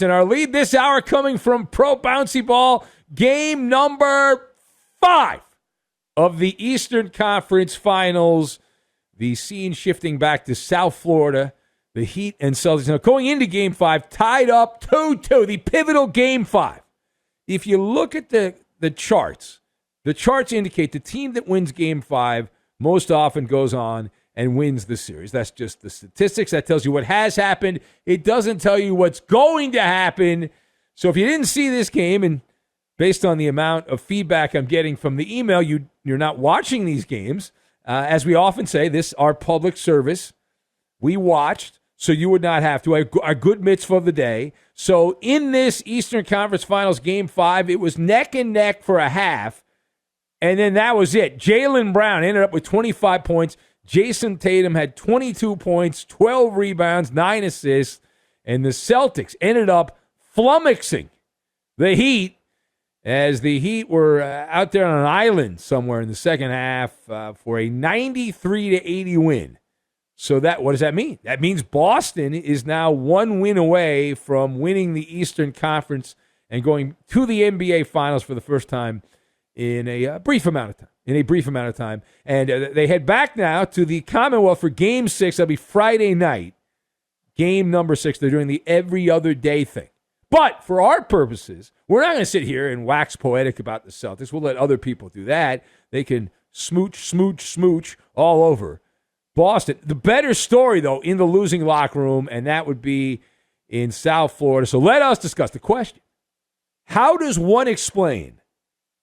And our lead this hour coming from Pro Bouncy Ball, game number 5 of the Eastern Conference Finals. The scene shifting back to South Florida. The Heat and Celtics now going into game 5, tied up 2-2, the pivotal game 5. If you look at the charts indicate the team that wins game 5 most often goes on and wins the series. That's just the statistics. That tells you what has happened. It doesn't tell you what's going to happen. So if you didn't see this game, and based on the amount of feedback I'm getting from the email, you're not watching these games. As we often say, this is our public service. We watched, so you would not have to. Our good mitzvah of the day. So in this Eastern Conference Finals game 5, it was neck and neck for a half, and then that was it. Jaylen Brown ended up with 25 points. Jason Tatum had 22 points, 12 rebounds, 9 assists, and the Celtics ended up flummoxing the Heat as the Heat were out there on an island somewhere in the second half for a 93-80 win. So what does that mean? That means Boston is now 1 win away from winning the Eastern Conference and going to the NBA Finals for the first time in a brief amount of time. And they head back now to the Commonwealth for Game 6. That'll be Friday night, game number 6. They're doing the every other day thing. But for our purposes, we're not going to sit here and wax poetic about the Celtics. We'll let other people do that. They can smooch all over Boston. The better story, though, in the losing locker room, and that would be in South Florida. So let us discuss the question. How does one explain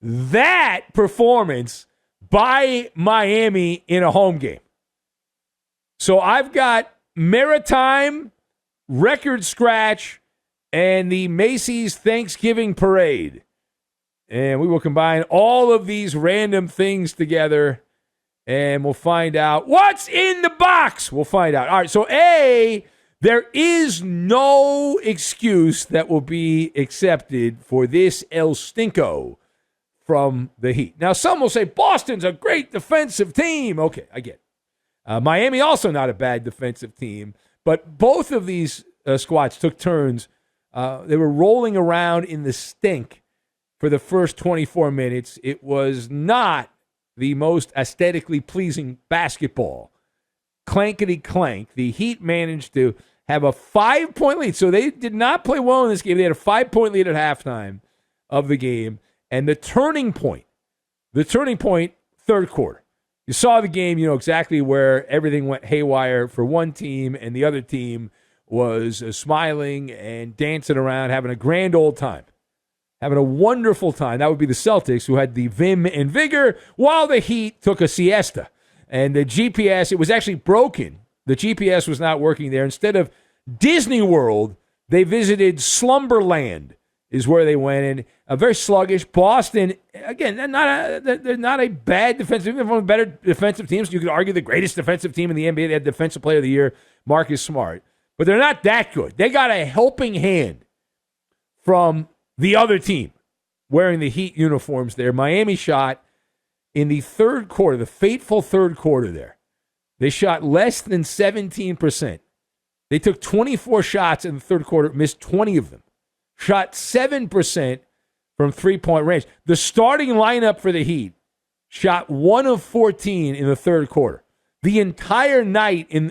that performance by Miami in a home game? So I've got Maritime, Record Scratch, and the Macy's Thanksgiving Parade. And we will combine all of these random things together, and we'll find out what's in the box. We'll find out. All right, so A, there is no excuse that will be accepted for this El Stinko from the Heat. Now, some will say Boston's a great defensive team. Okay, I get it. Miami also not a bad defensive team, but both of these squads took turns. They were rolling around in the stink for the first 24 minutes. It was not the most aesthetically pleasing basketball. Clankety clank. The Heat managed to have a 5-point lead, so they did not play well in this game. They had a 5-point lead at halftime of the game. And the turning point, third quarter. You saw the game, you know exactly where everything went haywire for one team, and the other team was smiling and dancing around, having a grand old time, having a wonderful time. That would be the Celtics, who had the vim and vigor, while the Heat took a siesta. And the GPS, it was actually broken. The GPS was not working there. Instead of Disney World, they visited Slumberland, is where they went in. Very sluggish. Boston, again, they're not a bad defensive team. They're one of the better defensive teams. You could argue the greatest defensive team in the NBA. They had Defensive Player of the Year, Marcus Smart. But they're not that good. They got a helping hand from the other team wearing the Heat uniforms there. Miami shot in the third quarter, the fateful third quarter there. They shot less than 17%. They took 24 shots in the third quarter, missed 20 of them. Shot 7% from three-point range. The starting lineup for the Heat shot 1 of 14 in the third quarter. The entire night in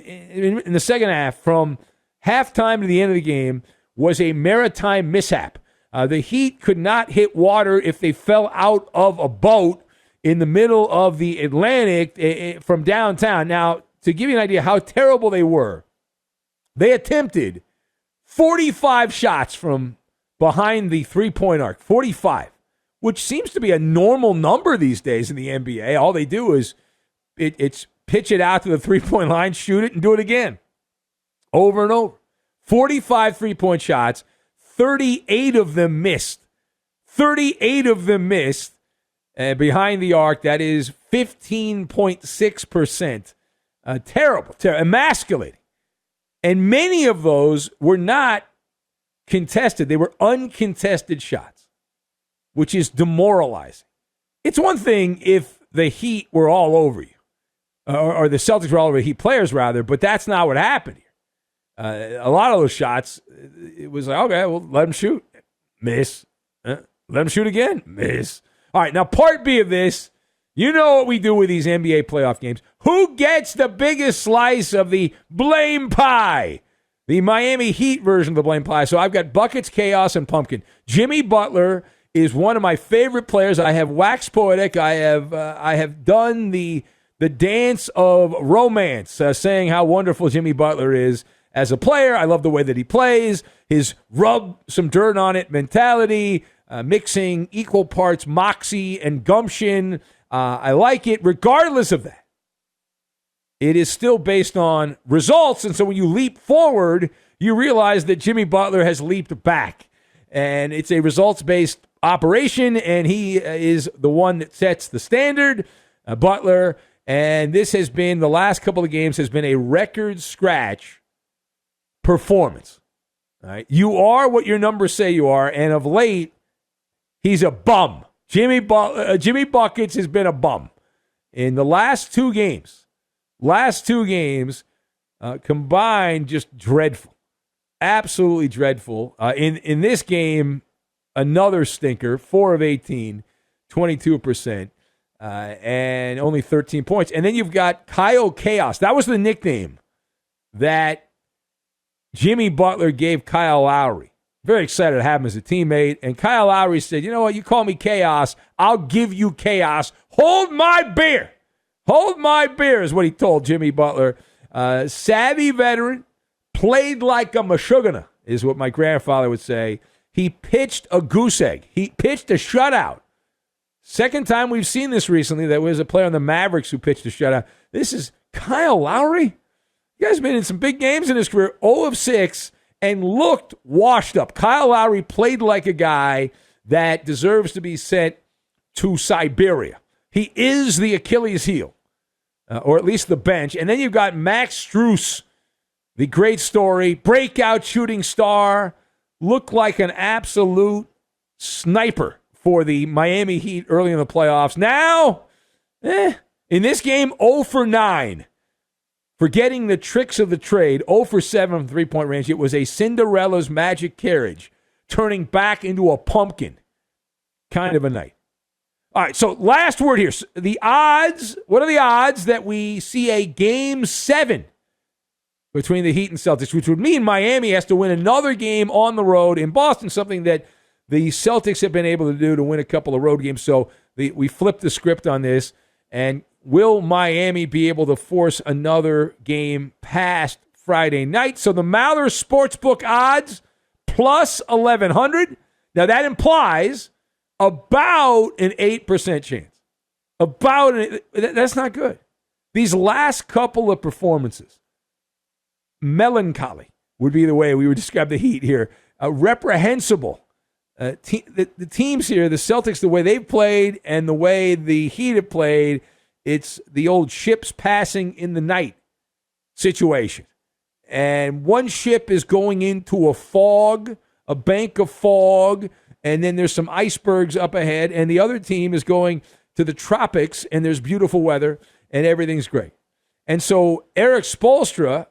the second half, from halftime to the end of the game, was a Maritime mishap. The Heat could not hit water if they fell out of a boat in the middle of the Atlantic from downtown. Now, to give you an idea how terrible they were, they attempted 45 shots from behind the three-point arc, 45, which seems to be a normal number these days in the NBA. All they do is it's pitch it out to the three-point line, shoot it, and do it again over and over. 45 three-point shots, 38 of them missed. 38 of them missed. And behind the arc, that is 15.6%. Terrible, emasculating. And many of those were not contested. They were uncontested shots, which is demoralizing. It's one thing if the Heat were all over you, or the Celtics were all over Heat players, rather, but that's not what happened here. A lot of those shots, it was like, okay, well, let him shoot. Miss. Let him shoot again. Miss. All right, now part B of this, you know what we do with these NBA playoff games. Who gets the biggest slice of the blame pie? The Miami Heat version of the blame pie. So I've got buckets, chaos, and pumpkin. Jimmy Butler is one of my favorite players. I have waxed poetic. I have done the dance of romance, saying how wonderful Jimmy Butler is as a player. I love the way that he plays, his rub some dirt on it mentality, mixing equal parts moxie and gumption. I like it. Regardless of that, it is still based on results. And so when you leap forward, you realize that Jimmy Butler has leaped back. And it's a results-based operation, and he is the one that sets the standard, Butler. And this has been, the last couple of games, has been a record scratch performance. All right? You are what your numbers say you are, and of late, he's a bum. Jimmy Buckets has been a bum. In the last two games combined, just dreadful. Absolutely dreadful. In this game, another stinker, 4 of 18, 22%, and only 13 points. And then you've got Kyle Chaos. That was the nickname that Jimmy Butler gave Kyle Lowry. Very excited to have him as a teammate. And Kyle Lowry said, you know what, you call me Chaos, I'll give you chaos. Hold my beer. Hold my beer is what he told Jimmy Butler. Savvy veteran, played like a Meshuggah, is what my grandfather would say. He pitched a goose egg. He pitched a shutout. Second time we've seen this recently. There was a player on the Mavericks who pitched a shutout. This is Kyle Lowry. You guys been in some big games in his career, 0 of 6, and looked washed up. Kyle Lowry played like a guy that deserves to be sent to Siberia. He is the Achilles heel, or at least the bench. And then you've got Max Strus, the great story, breakout shooting star, looked like an absolute sniper for the Miami Heat early in the playoffs. Now, in this game, 0 for 9. Forgetting the tricks of the trade, 0 for 7 from three-point range. It was a Cinderella's magic carriage, turning back into a pumpkin kind of a night. All right, so last word here. The odds, what are the odds that we see a Game 7 between the Heat and Celtics, which would mean Miami has to win another game on the road in Boston, something that the Celtics have been able to do to win a couple of road games. So we flipped the script on this, and will Miami be able to force another game past Friday night? So the MALLER Sportsbook odds plus 1,100. Now that implies about an 8% chance. That's not good. These last couple of performances, melancholy would be the way we would describe the Heat here. Reprehensible. The teams here, the Celtics, the way they've played and the way the Heat have played, it's the old ships passing in the night situation. And one ship is going into a fog, a bank of fog, and then there's some icebergs up ahead, and the other team is going to the tropics, and there's beautiful weather, and everything's great. And so Eric Spoelstra,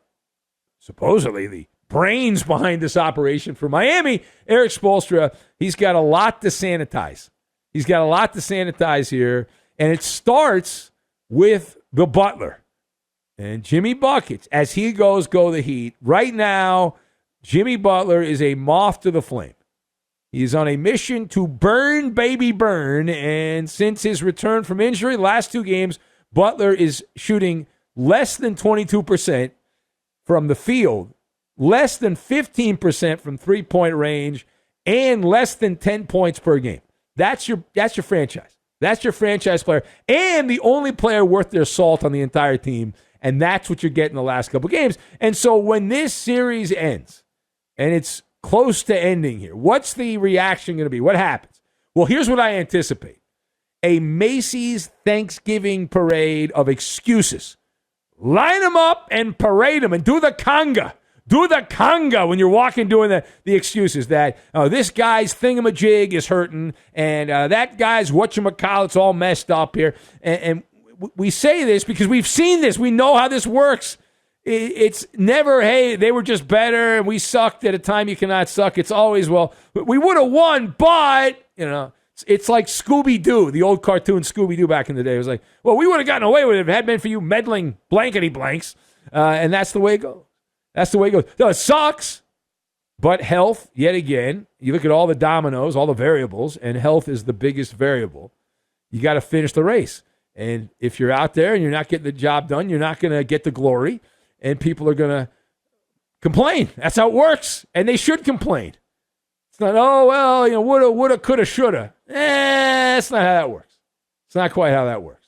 supposedly the brains behind this operation for Miami, Eric Spoelstra, he's got a lot to sanitize. He's got a lot to sanitize here, and it starts with the Butler. And Jimmy Buckets, as he goes, go the Heat. Right now, Jimmy Butler is a moth to the flame. He's on a mission to burn, baby, burn. And since his return from injury, last two games, Butler is shooting less than 22% from the field, less than 15% from three-point range, and less than 10 points per game. That's your franchise. That's your franchise player, and the only player worth their salt on the entire team, and that's what you're getting the last couple games. And so when this series ends, and it's close to ending here, what's the reaction going to be? What happens? Well, here's what I anticipate. A Macy's Thanksgiving parade of excuses. Line them up and parade them and do the conga. Do the conga when you're walking doing the excuses that this guy's thingamajig is hurting and that guy's whatchamacallit's all messed up here. And we say this because we've seen this. We know how this works It's never, hey, they were just better and we sucked at a time you cannot suck. It's always, well, we would have won, but, it's like Scooby-Doo, the old cartoon Scooby-Doo back in the day. It was like, well, we would have gotten away with it if it had been for you meddling blankety blanks. And that's the way it goes. That's the way it goes. No, it sucks, but health, yet again, you look at all the dominoes, all the variables, and health is the biggest variable. You got to finish the race. And if you're out there and you're not getting the job done, you're not going to get the glory. And people are going to complain. That's how it works. And they should complain. It's not, woulda, coulda, shoulda. That's not how that works. It's not quite how that works.